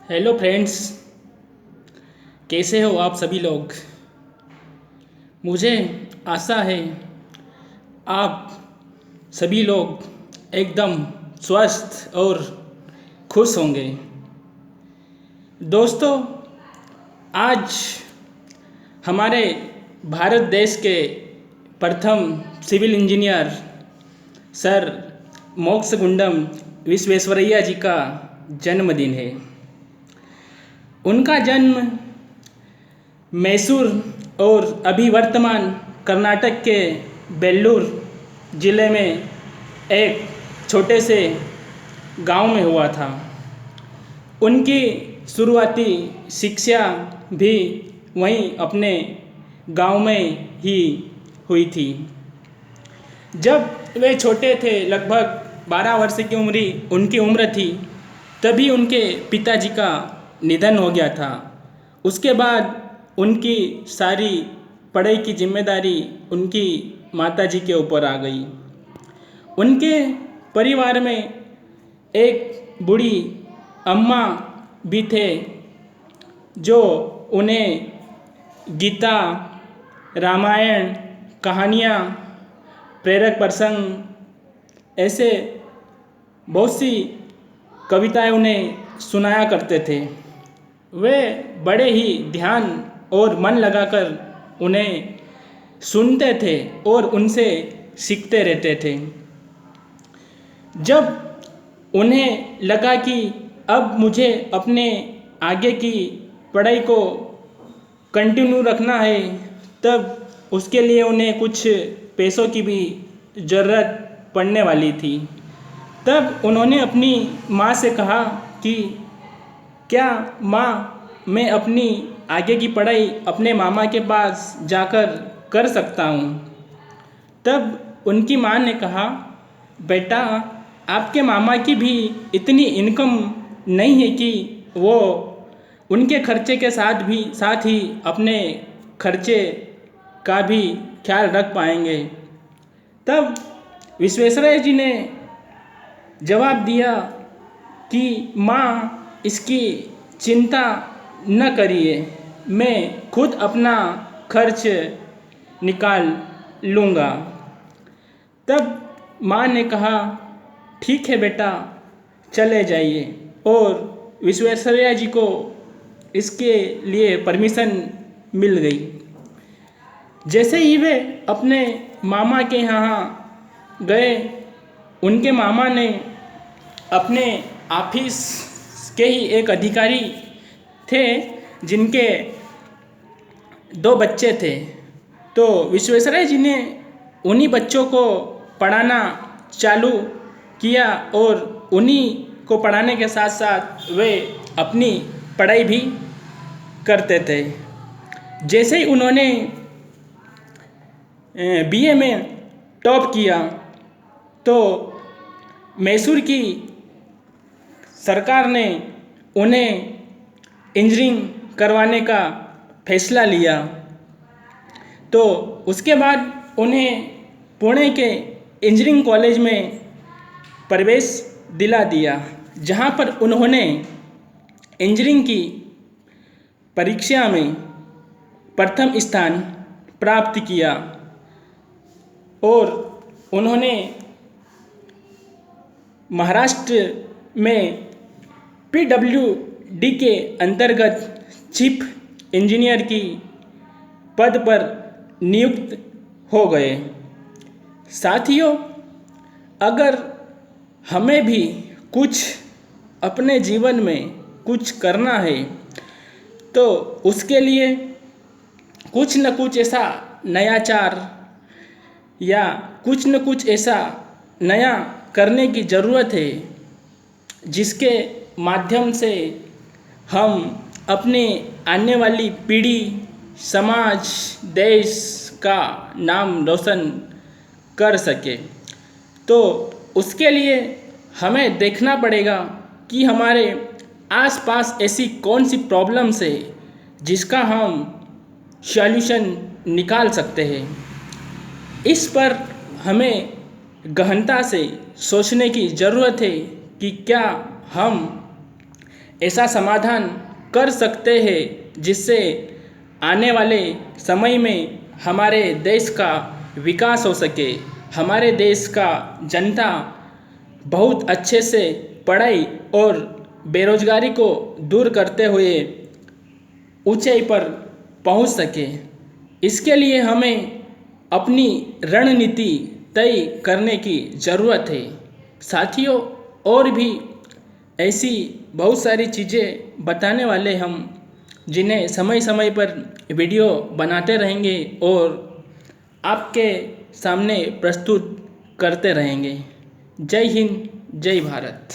Hello friends, कैसे हो आप सभी लोग। मुझे आशा है आप सभी लोग एकदम स्वस्थ और खुश होंगे। दोस्तों, आज हमारे भारत देश के प्रथम civil engineer sir Mokshagundam Visvesvaraya ji का जन्मदिन है। उनका जन्म मैसूर और अभी वर्तमान कर्नाटक के बेल्लूर ज़िले में एक छोटे से गांव में हुआ था। उनकी शुरुआती शिक्षा भी वहीं अपने गांव में ही हुई थी। जब वे छोटे थे, लगभग 12 वर्ष की उनकी उम्र थी, तभी उनके पिताजी का निधन हो गया था। उसके बाद उनकी सारी पढ़ाई की जिम्मेदारी उनकी माताजी के ऊपर आ गई। उनके परिवार में एक बूढ़ी अम्मा भी थे जो उन्हें गीता, रामायण, कहानियाँ, प्रेरक प्रसंग, ऐसे बहुत सी कविताएं उन्हें सुनाया करते थे। वे बड़े ही ध्यान और मन लगाकर उन्हें सुनते थे और उनसे सीखते रहते थे। जब उन्हें लगा कि अब मुझे अपने आगे की पढ़ाई को कंटिन्यू रखना है, तब उसके लिए उन्हें कुछ पैसों की भी ज़रूरत पड़ने वाली थी। तब उन्होंने अपनी माँ से कहा कि क्या माँ, मैं अपनी आगे की पढ़ाई अपने मामा के पास जाकर कर सकता हूँ। तब उनकी माँ ने कहा, बेटा, आपके मामा की भी इतनी इनकम नहीं है कि वो उनके खर्चे के साथ ही अपने खर्चे का भी ख्याल रख पाएंगे। तब विश्वेश्वरैया जी ने जवाब दिया कि माँ, इसकी चिंता न करिए, मैं खुद अपना खर्च निकाल लूँगा। तब माँ ने कहा, ठीक है बेटा, चले जाइए। और विश्वेश्वरैया जी को इसके लिए परमिशन मिल गई। जैसे ही वे अपने मामा के यहाँ गए, उनके मामा ने अपने ऑफिस के ही एक अधिकारी थे जिनके 2 बच्चे थे। तो विश्वेश्वरैया जी ने उन्हीं बच्चों को पढ़ाना चालू किया और उन्हीं को पढ़ाने के साथ साथ वे अपनी पढ़ाई भी करते थे। जैसे ही उन्होंने बीए में टॉप किया, तो मैसूर की सरकार ने उन्हें इंजीनियरिंग करवाने का फैसला लिया। तो उसके बाद उन्हें पुणे के इंजीनियरिंग कॉलेज में प्रवेश दिला दिया, जहाँ पर उन्होंने इंजीनियरिंग की परीक्षा में प्रथम स्थान प्राप्त किया और उन्होंने महाराष्ट्र में PWD के अंतर्गत चीफ इंजीनियर की पद पर नियुक्त हो गए। साथियों, अगर हमें भी कुछ अपने जीवन में कुछ करना है, तो उसके लिए कुछ न कुछ ऐसा नयाचार या कुछ न कुछ ऐसा नया करने की ज़रूरत है, जिसके माध्यम से हम अपने आने वाली पीढ़ी, समाज, देश का नाम रोशन कर सके। तो उसके लिए हमें देखना पड़ेगा कि हमारे आसपास ऐसी कौन सी प्रॉब्लम्स है जिसका हम सॉल्यूशन निकाल सकते हैं। इस पर हमें गहनता से सोचने की ज़रूरत है कि क्या हम ऐसा समाधान कर सकते हैं जिससे आने वाले समय में हमारे देश का विकास हो सके, हमारे देश का जनता बहुत अच्छे से पढ़ाई और बेरोजगारी को दूर करते हुए ऊंचाई पर पहुंच सके। इसके लिए हमें अपनी रणनीति तय करने की ज़रूरत है। साथियों, और भी ऐसी बहुत सारी चीज़ें बताने वाले हम, जिन्हें समय समय पर वीडियो बनाते रहेंगे और आपके सामने प्रस्तुत करते रहेंगे। जय हिंद, जय भारत।